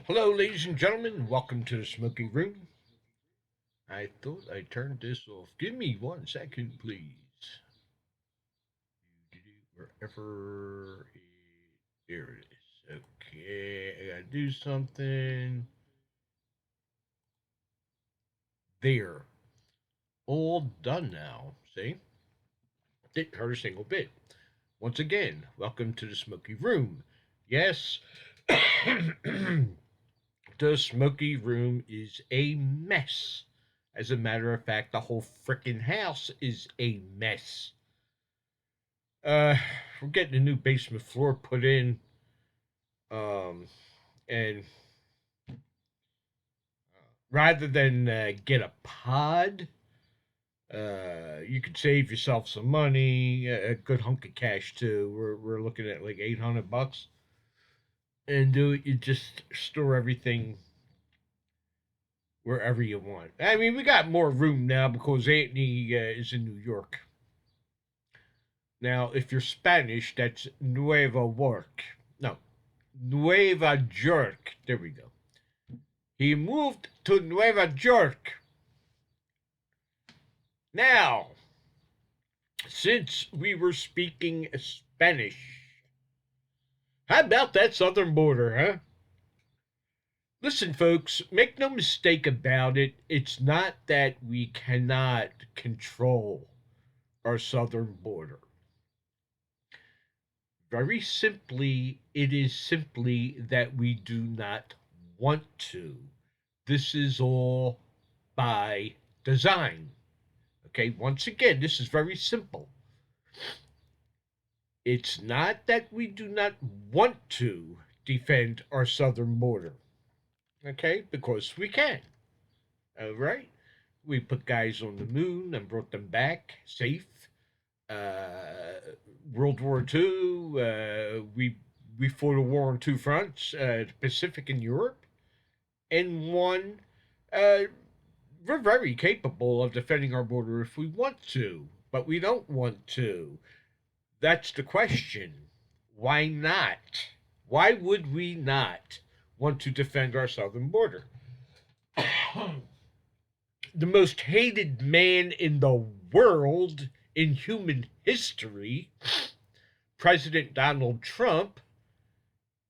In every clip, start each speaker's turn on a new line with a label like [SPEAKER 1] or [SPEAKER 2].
[SPEAKER 1] Hello, ladies and gentlemen. Welcome to the Smoky Room. I thought I turned this off. Give me 1 second, please. Wherever there it is. Okay, I gotta do something. There. All done now. See? Didn't hurt a single bit. Once again, welcome to the Smoky Room. Yes, the Smoky Room is a mess. As a matter of fact, the whole frickin' house is a mess. Uh, we're getting a new basement floor put in, um, and rather than get a pod, you could save yourself some money, a good hunk of cash too. We're looking at like $800, and do it. You just store everything wherever you want. I mean, we got more room now because Anthony is in New York. Now, if you're Spanish, that's Nueva York. No, Nueva York. There we go. He moved to Nueva York. Now, since we were speaking Spanish, how about that southern border, huh? Listen, folks, make no mistake about it. It's not that we cannot control our southern border. Very simply, it is simply that we do not want to. This is all by design. Okay, once again, this is very simple. It's not that we do not want to defend our southern border. Okay, because we can. All right, we put guys on the moon and brought them back safe. Uh, World War II, we fought a war on two fronts, the Pacific and Europe, and one. Uh, we're very capable of defending our border if we want to, but we don't want to. That's the question. Why not? Why would we not want to defend our southern border? The most hated man in the world in human history, President Donald Trump,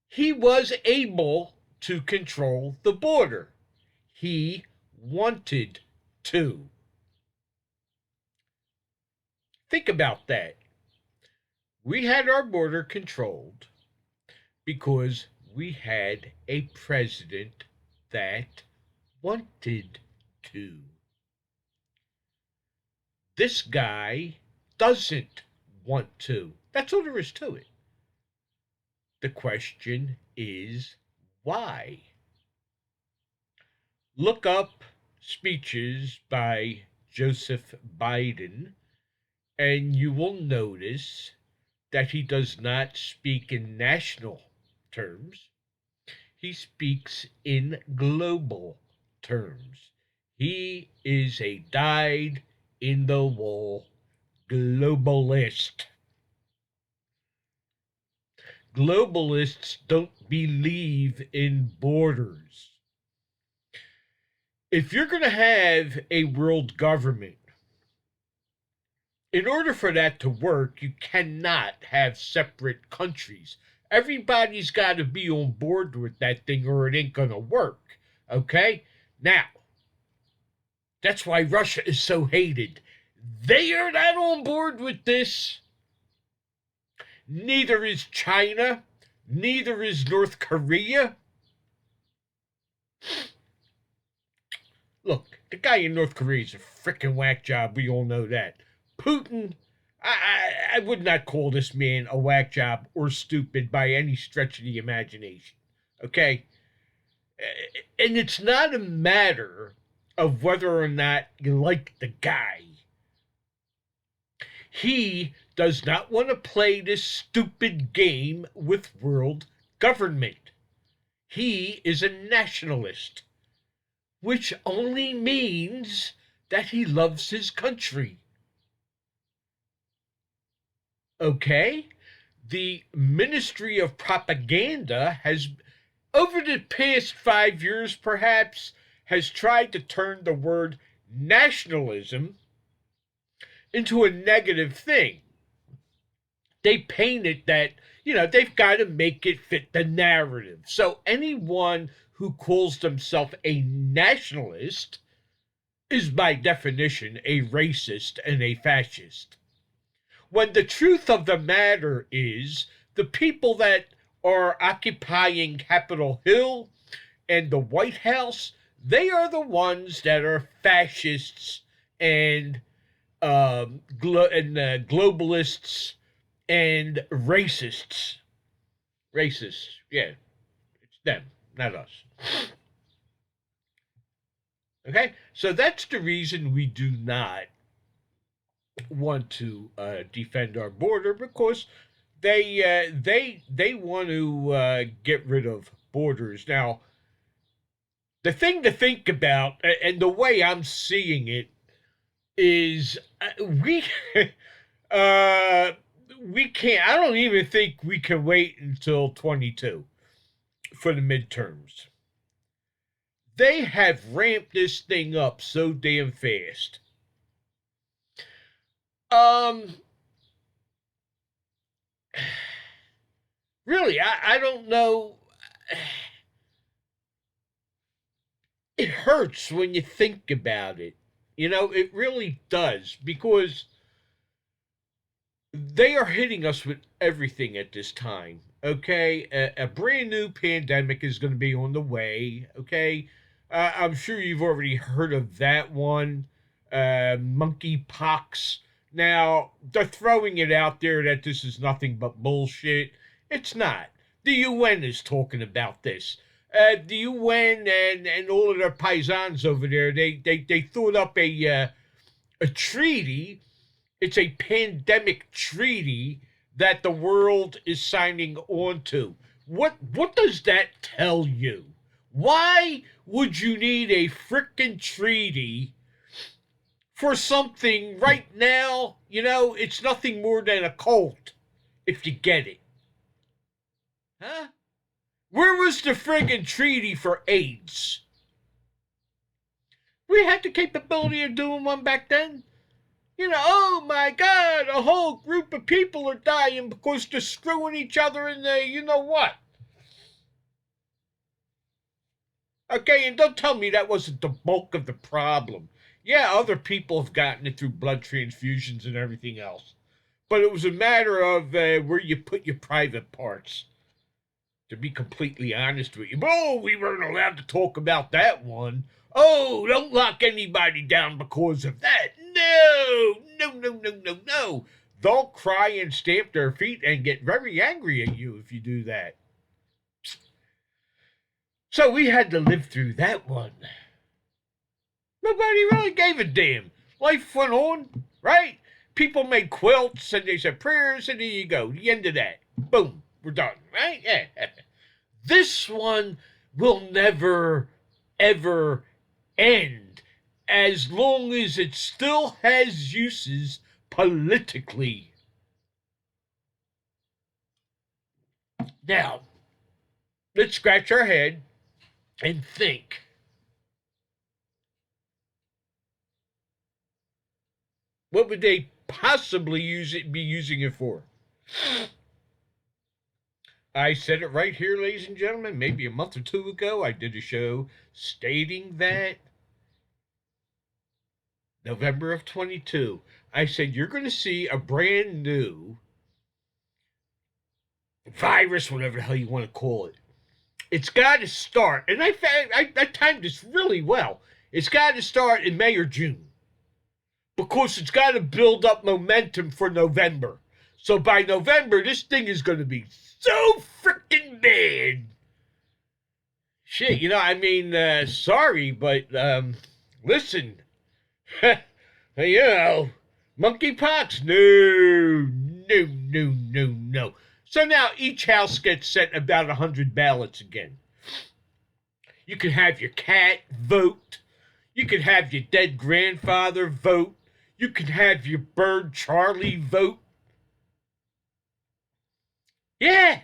[SPEAKER 1] he was able to control the border. He wanted to. Think about that. We had our border controlled because we had a president that wanted to. This guy doesn't want to. That's all there is to it. The question is why? Look up speeches by Joseph Biden, and you will notice that he does not speak in national terms. He speaks in global terms. He is a dyed in the wool globalist. Globalists don't believe in borders. If you're going to have a world government, in order for that to work, you cannot have separate countries. Everybody's got to be on board with that thing or it ain't going to work. Okay? Now, that's why Russia is so hated. They are not on board with this. Neither is China. Neither is North Korea. Look, the guy in North Korea is a freaking whack job. We all know that. Putin, I would not call this man a whack job or stupid by any stretch of the imagination. Okay? And it's not a matter of whether or not you like the guy. He does not want to play this stupid game with world government. He is a nationalist, which only means that he loves his country. Okay? The Ministry of Propaganda over the past 5 years, perhaps, has tried to turn the word nationalism into a negative thing. They paint it that, they've got to make it fit the narrative. So anyone who calls themselves a nationalist is by definition a racist and a fascist. When the truth of the matter is, the people that are occupying Capitol Hill and the White House, they are the ones that are fascists and globalists and racists. Racists, yeah, it's them, not us. Okay, so that's the reason we do not want to defend our border, because they want to get rid of borders. Now, the thing to think about, and the way I'm seeing it, is we uh, we can't. I don't even think we can wait until 22 for the midterms. They have ramped this thing up so damn fast. Um, really, I don't know. It hurts when you think about it. It really does, because they are hitting us with everything at this time. Okay, a brand new pandemic is going to be on the way. Okay, I'm sure you've already heard of that one, monkeypox. Now they're throwing it out there that this is nothing but bullshit. It's not. The UN is talking about this. The UN and all of their paisans over there, they thought up a treaty. It's a pandemic treaty that the world is signing on to. What does that tell you? Why would you need a frickin' treaty for something right now? It's nothing more than a cult, if you get it. Huh? Where was the friggin' treaty for AIDS? We had the capability of doing one back then. Oh my God, a whole group of people are dying because they're screwing each other in the what. Okay, and don't tell me that wasn't the bulk of the problem. Yeah, other people have gotten it through blood transfusions and everything else. But it was a matter of where you put your private parts, to be completely honest with you. Oh, we weren't allowed to talk about that one. Oh, don't lock anybody down because of that. No, no, no, no, no, no. They'll cry and stamp their feet and get very angry at you if you do that. So we had to live through that one. Nobody really gave a damn. Life went on, right? People made quilts and they said prayers, and there you go. The end of that. Boom. We're done, right? Yeah. This one will never, ever end, as long as it still has uses politically. Now, let's scratch our head and think. What would they possibly be using it for? I said it right here, ladies and gentlemen. Maybe a month or two ago, I did a show stating that November of 22, I said, you're going to see a brand new virus, whatever the hell you want to call it. It's got to start, and I timed this really well. It's got to start in May or June, because it's got to build up momentum for November. So by November, this thing is going to be so freaking bad. Shit, sorry, but listen, monkeypox, no. So now each house gets sent about 100 ballots again. You can have your cat vote. You can have your dead grandfather vote. You can have your bird Charlie vote. Yeah.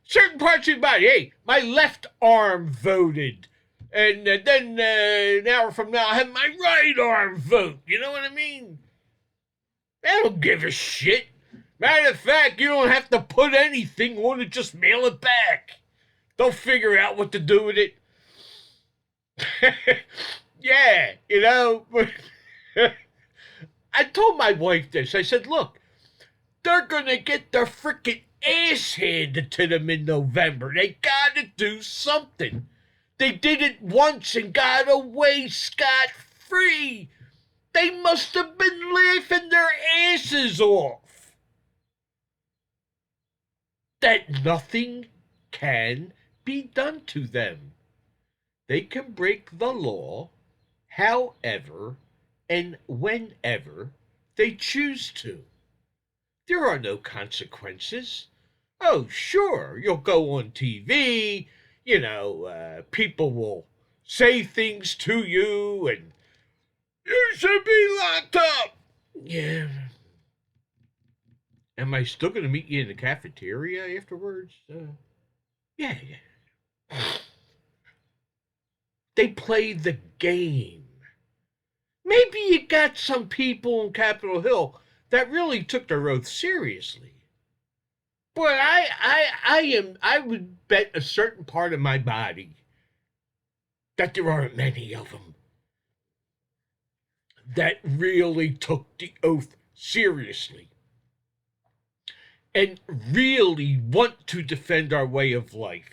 [SPEAKER 1] Certain parts of your body. Hey, my left arm voted. And then an hour from now, I have my right arm vote. You know what I mean? I don't give a shit. Matter of fact, you don't have to put anything on it, just mail it back. They'll figure out what to do with it. Yeah, you know. I told my wife this. I said, look, they're going to get their freaking ass handed to them in November. They got to do something. They did it once and got away scot-free. They must have been laughing their asses off. That nothing can be done to them. They can break the law however and whenever they choose to. There are no consequences. Oh, sure, you'll go on TV, people will say things to you and you should be locked up. Yeah. Am I still going to meet you in the cafeteria afterwards? Yeah. They play the game. Maybe you got some people on Capitol Hill that really took their oath seriously. But I would bet a certain part of my body that there aren't many of them that really took the oath seriously and really want to defend our way of life.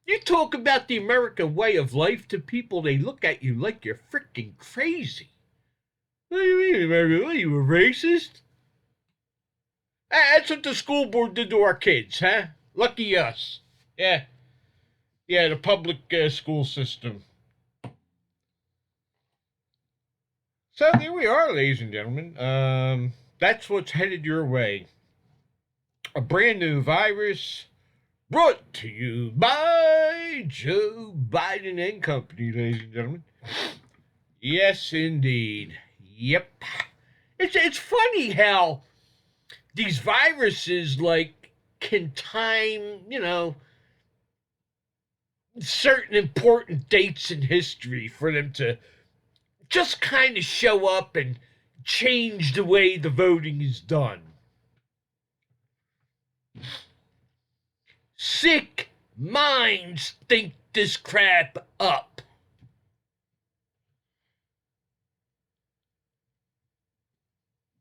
[SPEAKER 1] You talk about the American way of life to people, they look at you like you're freaking crazy. What do you mean, American? What, are you a racist? That's what the school board did to our kids, huh? Lucky us. Yeah. Yeah, the public school system. So there we are, ladies and gentlemen. That's what's headed your way. A brand new virus brought to you by Joe Biden and Company, ladies and gentlemen. Yes, indeed. Yep. It's funny how these viruses can time, certain important dates in history for them to just kind of show up and change the way the voting is done. Sick minds think this crap up.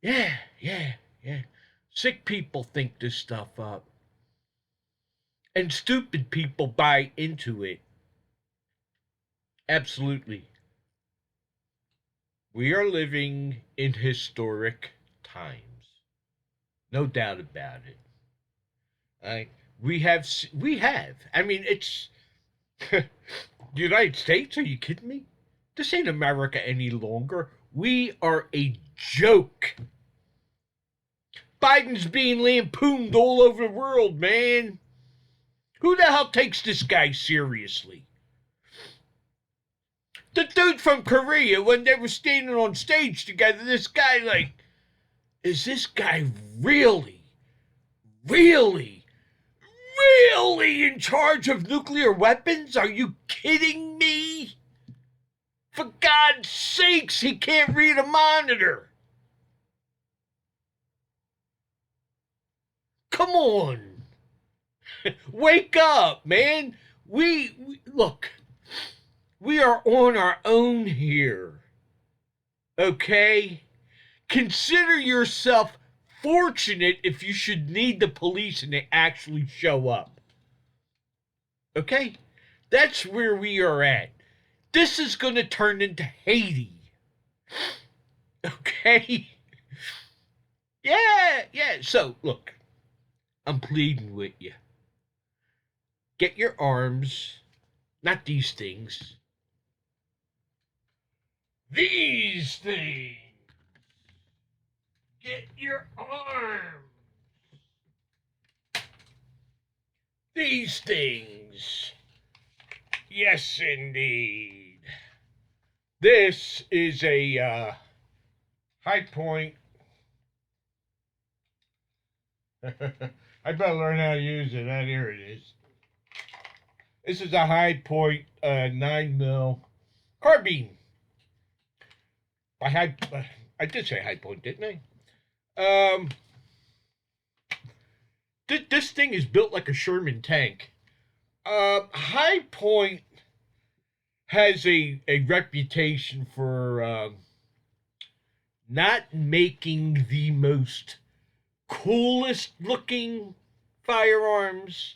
[SPEAKER 1] Yeah. Sick people think this stuff up. And stupid people buy into it. Absolutely. We are living in historic times. No doubt about it. We have. I mean, it's the United States. Are you kidding me? This ain't America any longer. We are a joke. Biden's being lampooned all over the world, man. Who the hell takes this guy seriously? The dude from Korea, when they were standing on stage together, this guy, is this guy really in charge of nuclear weapons? Are you kidding me? For God's sakes, he can't read a monitor. Come on. Wake up, man. Look, we are on our own here. Okay? Consider yourself fortunate if you should need the police and they actually show up. Okay? That's where we are at. This is going to turn into Haiti. Okay? Yeah. So, look, I'm pleading with you. Get your arms, not these things. These things. Get your arms. These things. Yes, indeed. This is a High Point I better learn how to use it. And here it is. This is a High Point 9 mil carbine. I did say High Point, didn't I? This thing is built like a Sherman tank. High Point has a reputation for not making the most coolest looking firearms,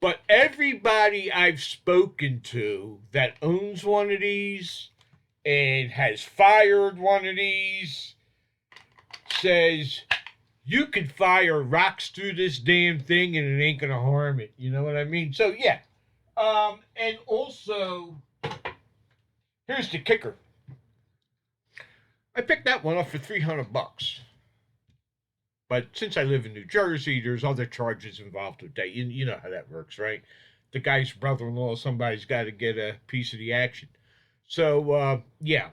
[SPEAKER 1] but everybody I've spoken to that owns one of these and has fired one of these says you could fire rocks through this damn thing and it ain't gonna harm it. You know what I mean? So yeah. And also, here's the kicker. I picked that one up for $300. But since I live in New Jersey, there's other charges involved with that. You know how that works, right? The guy's brother-in-law, somebody's got to get a piece of the action. So, yeah.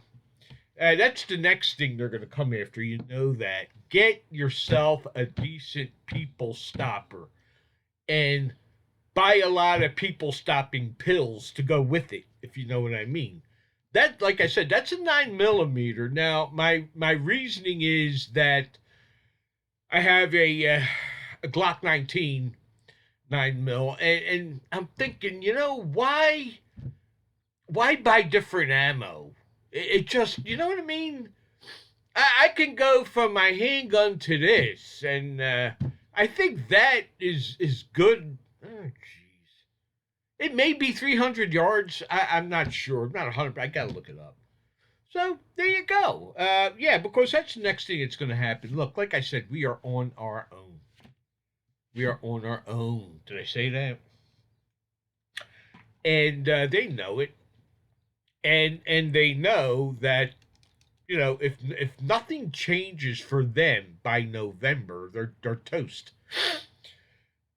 [SPEAKER 1] That's the next thing they're going to come after. You know that. Get yourself a decent people stopper. And buy a lot of people stopping pills to go with it, if you know what I mean. That, like I said, that's a 9 millimeter. Now, my reasoning is that I have a Glock 19 9 mil, and I'm thinking, why buy different ammo? It just, you know what I mean? I can go from my handgun to this, and I think that is good. Oh, jeez. It may be 300 yards. I'm not sure. I'm not 100. I gotta look it up. So there you go. Yeah, because that's the next thing that's going to happen. Look, like I said, we are on our own. We are on our own. Did I say that? And they know it, and they know that if nothing changes for them by November, they're toast.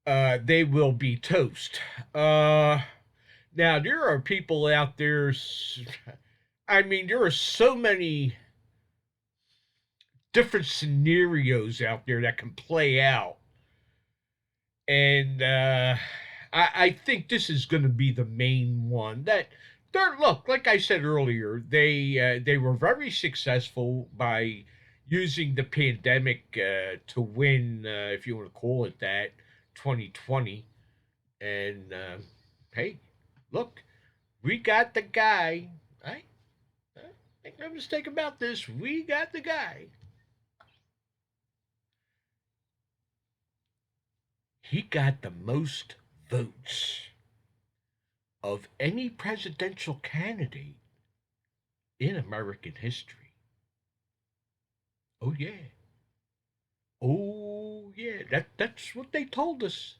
[SPEAKER 1] They will be toast. Now there are people out there. I mean, there are so many different scenarios out there that can play out, and I think this is going to be the main one. That they're look, like I said earlier, they were very successful by using the pandemic to win, if you want to call it that, 2020, and hey, look, we got the guy. I make no mistake about this. We got the guy. He got the most votes of any presidential candidate in American history. Oh yeah. Oh yeah. That's what they told us.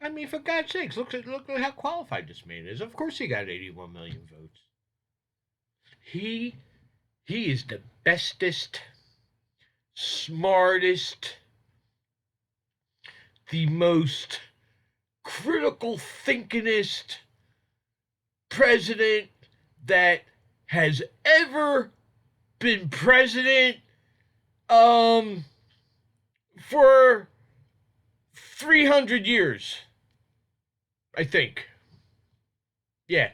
[SPEAKER 1] I mean, for God's sakes, look at how qualified this man is. Of course he got 81 million votes. He is the bestest, smartest, the most critical thinkingest president that has ever been president for 300 years, I think. Yeah.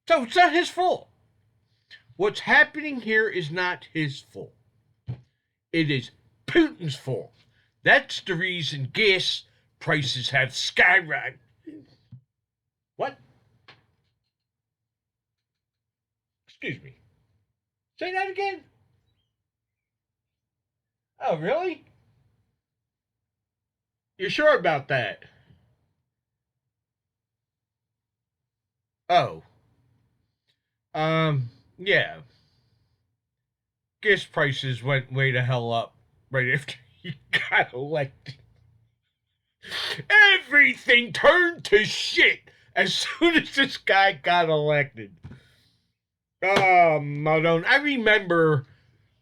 [SPEAKER 1] So it's not his fault. What's happening here is not his fault. It is Putin's fault. That's the reason gas prices have skyrocketed. What? Excuse me. Say that again? Oh, really? You sure about that? Oh. Yeah. Gas prices went way the hell up right after he got elected. Everything turned to shit as soon as this guy got elected. Oh, Madone. I remember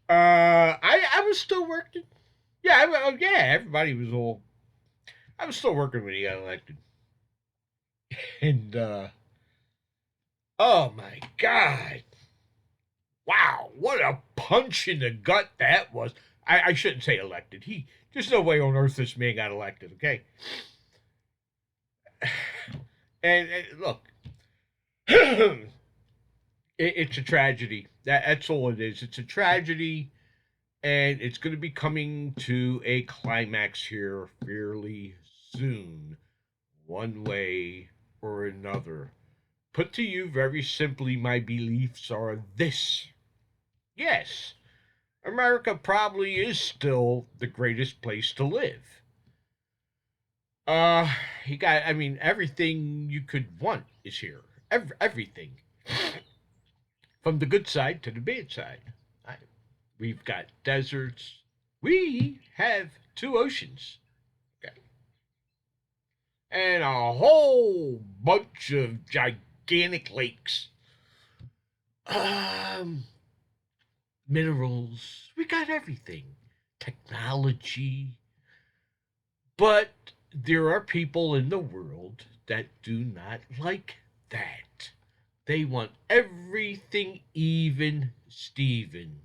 [SPEAKER 1] I was still working. Yeah, yeah, everybody was all I was still working when he got elected. And oh my god. Wow, what a punch in the gut that was. I shouldn't say elected. There's no way on earth this man got elected, okay? And look, it's a tragedy. That's all it is. It's a tragedy, and it's going to be coming to a climax here fairly soon, one way or another. Put to you very simply, my beliefs are this. Yes, America probably is still the greatest place to live. Uh, you got, I mean, everything you could want is here. Everything. From the good side to the bad side. I, we've got deserts. We have two oceans. Okay. And a whole bunch of gigantic lakes. Um, Minerals. We got everything. Technology. But there are people in the world that do not like that. They want everything even Steven.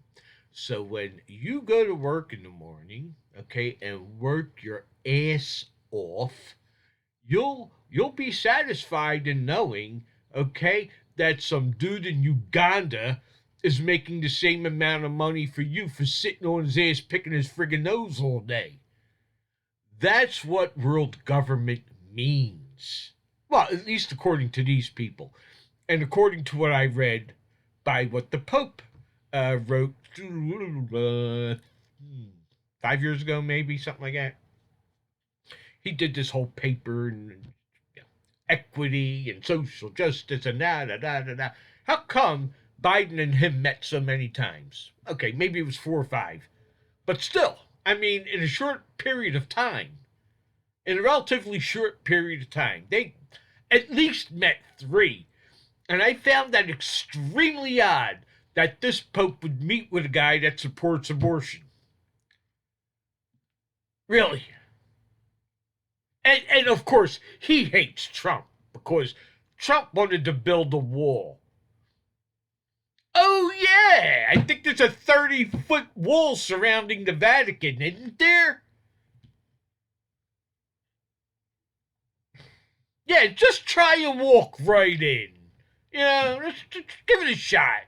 [SPEAKER 1] So when you go to work in the morning, okay, and work your ass off, you'll be satisfied in knowing, okay, that some dude in Uganda is making the same amount of money for you for sitting on his ass picking his friggin' nose all day. That's what world government means. Well, at least according to these people. And according to what I read by what the Pope wrote 5 years ago, maybe, something like that. He did this whole paper and equity and social justice and da. How come Biden and him met so many times? Okay, maybe it was 4 or 5. But still, I mean, in a short period of time, in a relatively short period of time, they at least met 3. And I found that extremely odd that this Pope would meet with a guy that supports abortion. Really. And of course, he hates Trump because Trump wanted to build a wall. Oh, yeah. I think there's a 30-foot wall surrounding the Vatican, isn't there? Yeah, just try and walk right in. Just give it a shot.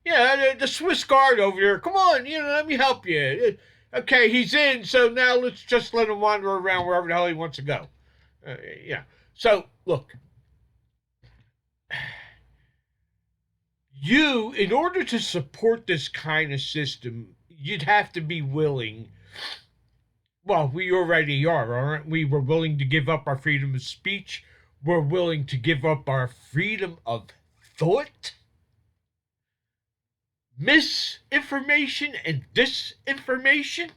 [SPEAKER 1] Yeah, the Swiss Guard over there. Come on, let me help you. Okay, he's in, so now let's just let him wander around wherever the hell he wants to go. Yeah. So, look. In order to support this kind of system, you'd have to be willing. Well, we already are, aren't we? We're willing to give up our freedom of speech. We're willing to give up our freedom of thought. Misinformation and disinformation.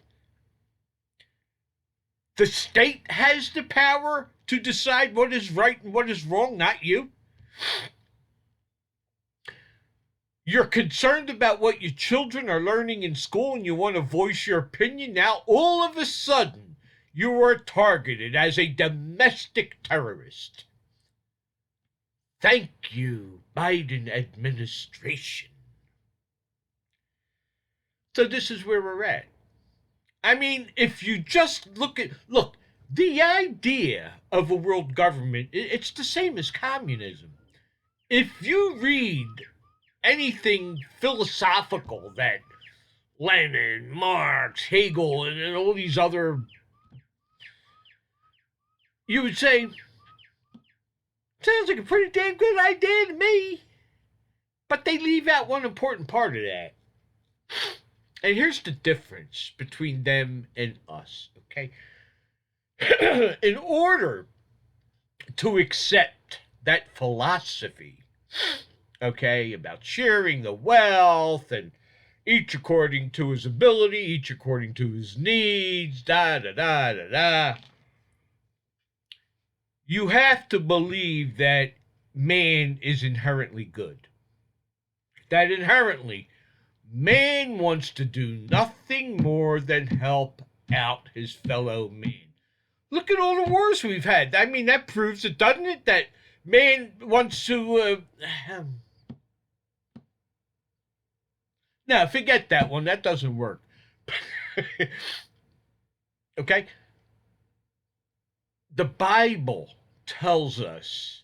[SPEAKER 1] The state has the power to decide what is right and what is wrong, not you. You're concerned about what your children are learning in school and you want to voice your opinion. Now, all of a sudden, you are targeted as a domestic terrorist. Thank you, Biden administration. So this is where we're at. I mean, if you just look, the idea of a world government, it's the same as communism. If you read anything philosophical that Lenin, Marx, Hegel, and all these other, you would say, sounds like a pretty damn good idea to me. But they leave out one important part of that. And here's the difference between them and us, okay? In order to accept that philosophy, okay, about sharing the wealth and each according to his ability, each according to his needs, you have to believe that man is inherently good. That inherently, man wants to do nothing more than help out his fellow man. Look at all the wars we've had. I mean, that proves it, doesn't it? That man wants to... no, forget that one. That doesn't work. Okay? The Bible tells us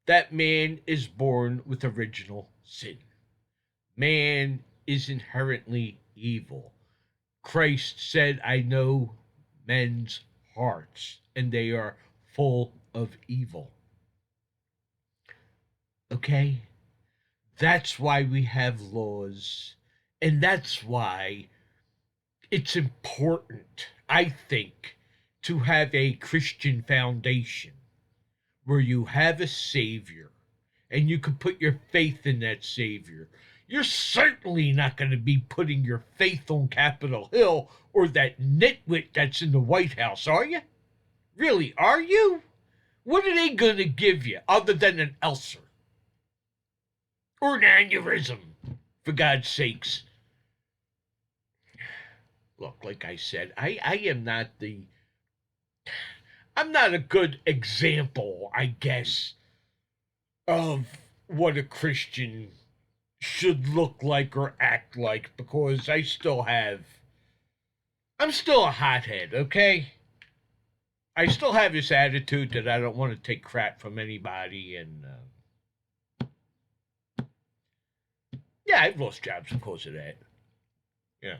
[SPEAKER 1] that man is born with original sin. Man is inherently evil. Christ said, I know men's hearts, and they are full of evil. Okay? That's why we have laws, and that's why it's important, I think, to have a Christian foundation where you have a Savior and you can put your faith in that Savior. You're certainly not going to be putting your faith on Capitol Hill or that nitwit that's in the White House, are you? Really, are you? What are they going to give you other than an ulcer? Or an aneurysm, for God's sakes? Look, like I said, I am not the. I'm not a good example, I guess, of what a Christian should look like or act like because I still have. I'm still a hothead, okay? I still have this attitude that I don't want to take crap from anybody, and yeah, I've lost jobs because of that. Yeah,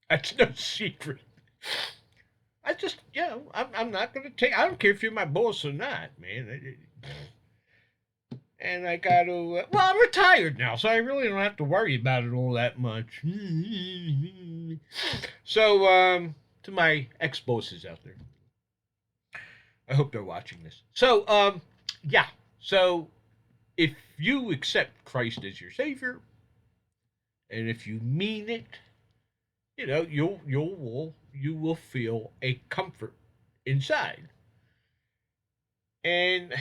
[SPEAKER 1] that's no secret. I just, I'm not going to take. I don't care if you're my boss or not, man. And I got to. Well, I'm retired now, so I really don't have to worry about it all that much. So, to my ex bosses out there, I hope they're watching this. So, yeah. So, if you accept Christ as your Savior, and if you mean it, you will feel a comfort inside. And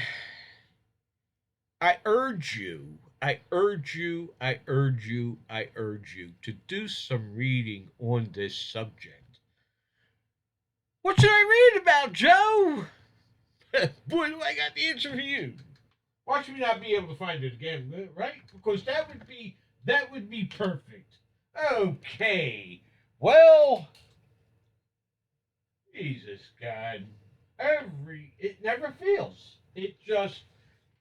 [SPEAKER 1] I urge you, I urge you, I urge you, I urge you to do some reading on this subject. What should I read about, Joe? Boy, do I got the answer for you. Watch me not be able to find it again, right? Because that would be perfect. Okay. Well, Jesus God. It never fails. It just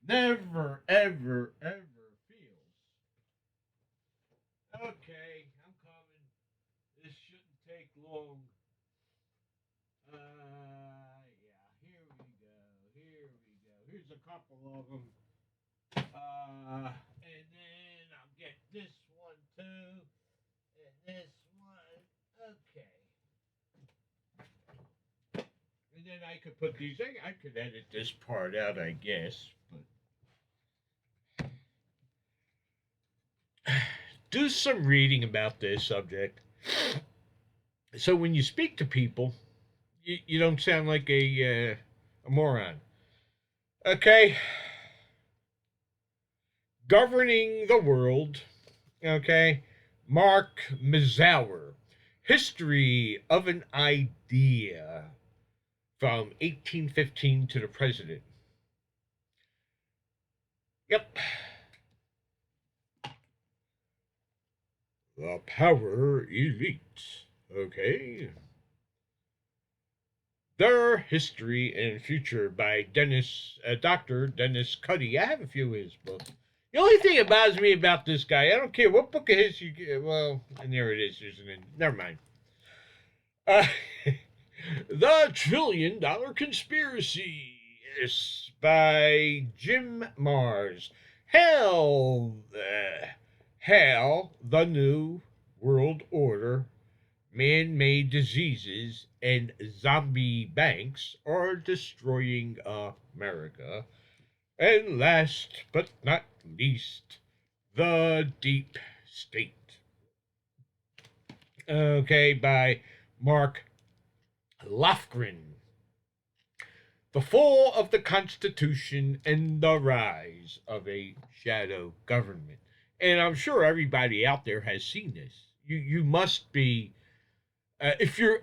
[SPEAKER 1] never, ever, ever fails. Okay, I'm coming. This shouldn't take long. Yeah, here we go. Here we go. Here's a couple of them. And then I'll get this one too. And this one. Okay. And then I could put these. I could edit this part out, I guess. But do some reading about this subject. So when you speak to people, you don't sound like a moron. Okay. Governing the World. Okay. Mark Mazauer. History of an Idea from 1815 to the President. Yep. The Power Elite. Okay. Their History and Future by Dr. Dennis Cuddy. I have a few of his books. The only thing that bothers me about this guy, I don't care what book of his you get. Well, and there it is. There's an. Never mind. Uh, The $1 Trillion Conspiracy is by Jim Mars. Hell, the New World Order, man made diseases, and zombie banks are destroying America. And last but not least, the Deep State. Okay, by Mark Lofgren. The Fall of the Constitution and the Rise of a Shadow Government. And I'm sure everybody out there has seen this. You must be if you're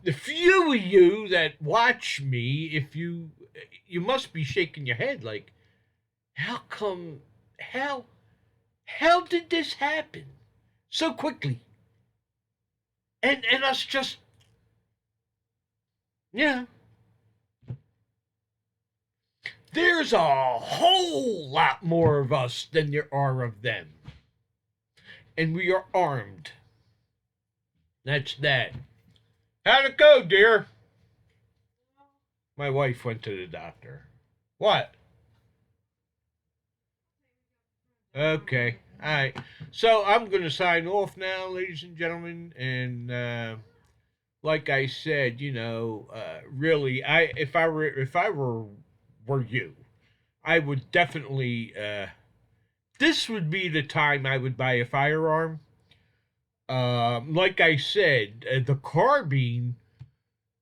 [SPEAKER 1] the few of you that watch me, if you must be shaking your head like, how come how did this happen so quickly? and us just, yeah. There's a whole lot more of us than there are of them. And we are armed. That's that. How'd it go, dear? My wife went to the doctor. What? Okay. All right. So I'm going to sign off now, ladies and gentlemen. And like I said, really, if I were you, I would definitely. This would be the time I would buy a firearm. Like I said, the carbine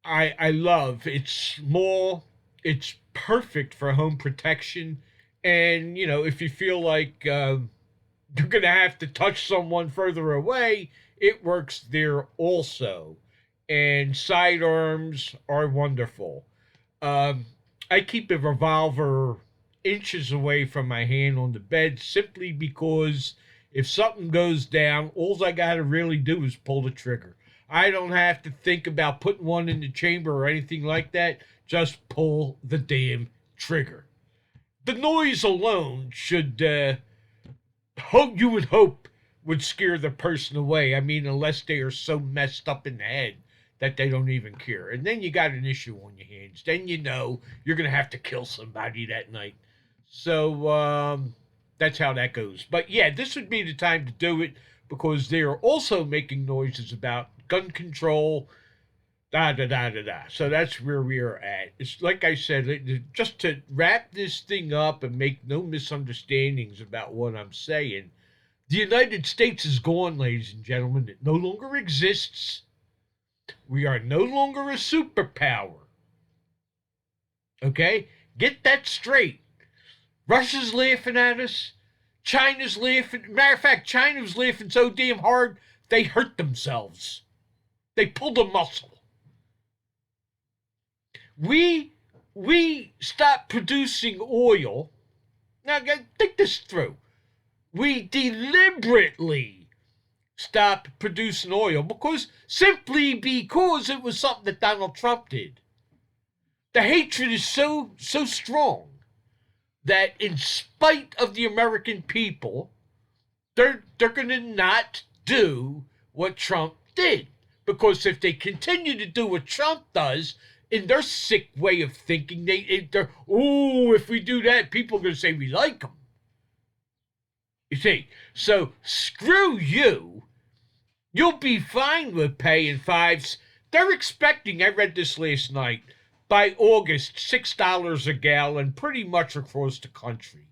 [SPEAKER 1] I love. It's small. It's perfect for home protection. And if you feel like you're gonna have to touch someone further away, it works there also. And sidearms are wonderful. Um, I keep a revolver inches away from my hand on the bed simply because if something goes down, all I got to really do is pull the trigger. I don't have to think about putting one in the chamber or anything like that. Just pull the damn trigger. The noise alone should hope you would hope would scare the person away. I mean, unless they are so messed up in the head that they don't even care. And then you got an issue on your hands. Then you're gonna have to kill somebody that night. So that's how that goes. But yeah, this would be the time to do it because they are also making noises about gun control. Da da da da da. So that's where we are at. It's like I said, just to wrap this thing up and make no misunderstandings about what I'm saying. The United States is gone, ladies and gentlemen. It no longer exists. We are no longer a superpower. Okay? Get that straight. Russia's laughing at us. China's laughing. Matter of fact, China was laughing so damn hard they hurt themselves. They pulled a muscle. We stopped producing oil. Now, think this through. We deliberately stopped producing oil simply because it was something that Donald Trump did. The hatred is so strong that in spite of the American people, they're going to not do what Trump did. Because if they continue to do what Trump does, in their sick way of thinking, if we do that, people are going to say we like them. You see, so screw you. You'll be fine with paying fives. They're expecting, I read this last night, by August, $6 a gallon pretty much across the country.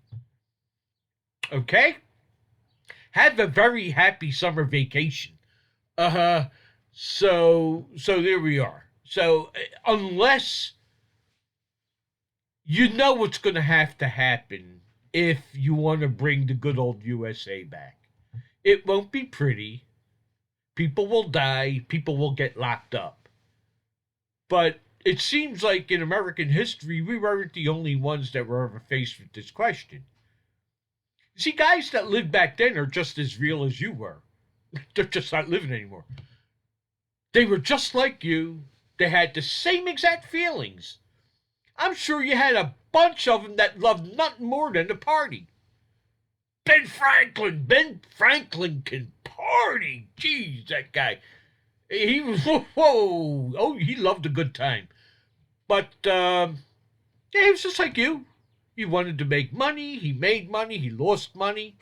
[SPEAKER 1] Okay? Have a very happy summer vacation. So there we are. So unless you know what's going to happen if you want to bring the good old USA back. It won't be pretty. People will die. People will get locked up. But it seems like in American history, we weren't the only ones that were ever faced with this question. See, guys that lived back then are just as real as you were. They're just not living anymore. They were just like you. They had the same exact feelings. I'm sure you had a bunch of them that loved nothing more than to party. Ben Franklin can party. Jeez, that guy. He was, whoa. Oh, he loved a good time. But, yeah, he was just like you. He wanted to make money. He made money. He lost money.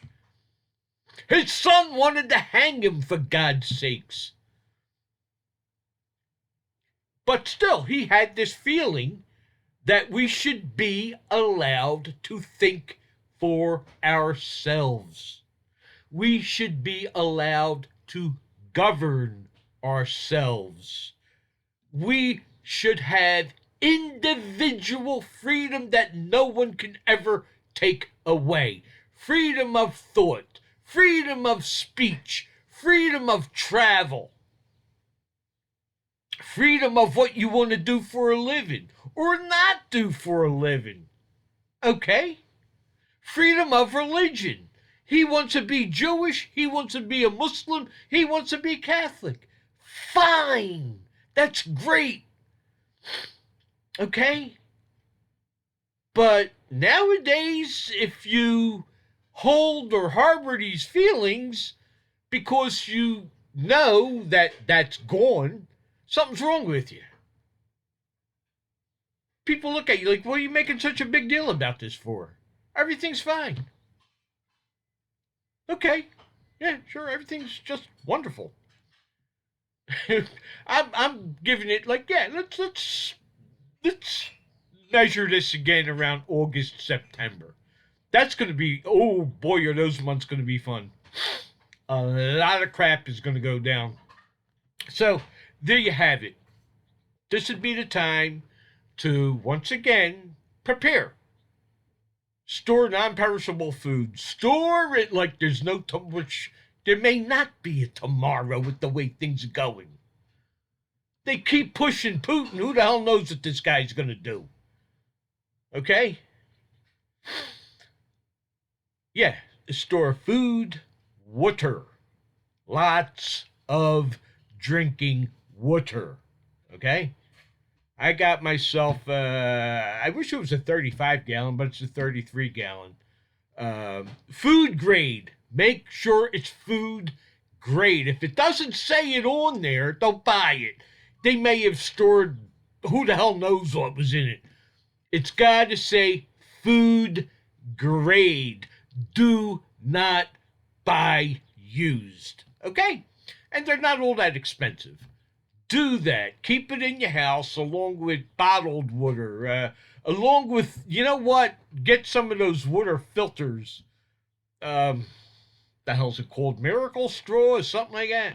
[SPEAKER 1] His son wanted to hang him, for God's sakes. But still, he had this feeling that we should be allowed to think for ourselves. We should be allowed to govern ourselves. We should have individual freedom that no one can ever take away. Freedom of thought, freedom of speech, freedom of travel. Freedom of what you want to do for a living or not do for a living. Okay? Freedom of religion. He wants to be Jewish. He wants to be a Muslim. He wants to be Catholic. Fine. That's great. Okay? But nowadays, if you hold or harbor these feelings because you know that that's gone, something's wrong with you. People look at you like, what are you making such a big deal about this for? Everything's fine. Okay. Yeah, sure, everything's just wonderful. I'm giving it like, yeah, let's measure this again around August, September. That's gonna be, oh boy, are those months gonna be fun. A lot of crap is gonna go down. So there you have it. This would be the time to once again prepare. Store non-perishable food. Store it like there's no which there may not be a tomorrow with the way things are going. They keep pushing Putin. Who the hell knows what this guy's going to do? Okay? Yeah, store food, water. Lots of drinking water. Okay? I got myself, I wish it was a 35 gallon, but it's a 33 gallon. Food grade. Make sure it's food grade. If it doesn't say it on there, don't buy it. They may have stored who the hell knows what was in it. It's got to say food grade. Do not buy used. Okay? And they're not all that expensive. Do that. Keep it in your house along with bottled water. Along with, you know what? Get some of those water filters. The hell's it called? Miracle Straw or something like that.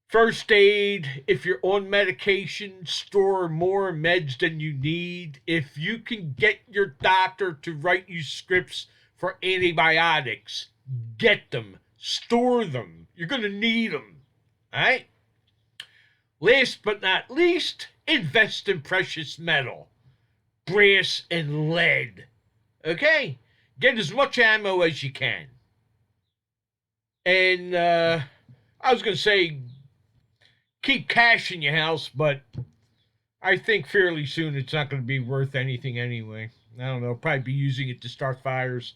[SPEAKER 1] First aid, if you're on medication, store more meds than you need. If you can get your doctor to write you scripts for antibiotics, get them, store them. You're going to need them. All right? Last but not least, invest in precious metal, brass and lead. Okay? Get as much ammo as you can. And I was going to say, keep cash in your house, but I think fairly soon it's not going to be worth anything anyway. I don't know, probably be using it to start fires.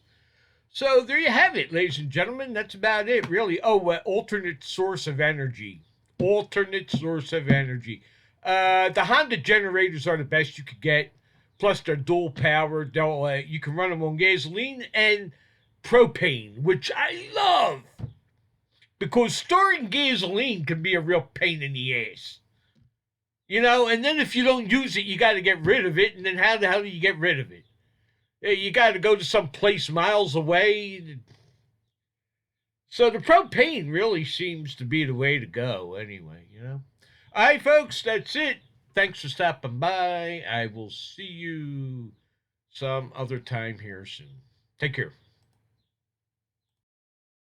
[SPEAKER 1] So there you have it, ladies and gentlemen. That's about it, really. Oh, alternate source of energy. Alternate source of energy. The Honda generators are the best you could get. Plus, they're dual power. You can run them on gasoline and propane, which I love. Because storing gasoline can be a real pain in the ass. You know, and then if you don't use it, you got to get rid of it. And then how the hell do you get rid of it? You got to go to some place miles away. So the propane really seems to be the way to go anyway, you know. All right, folks, that's it. Thanks for stopping by. I will see you some other time here soon. Take care.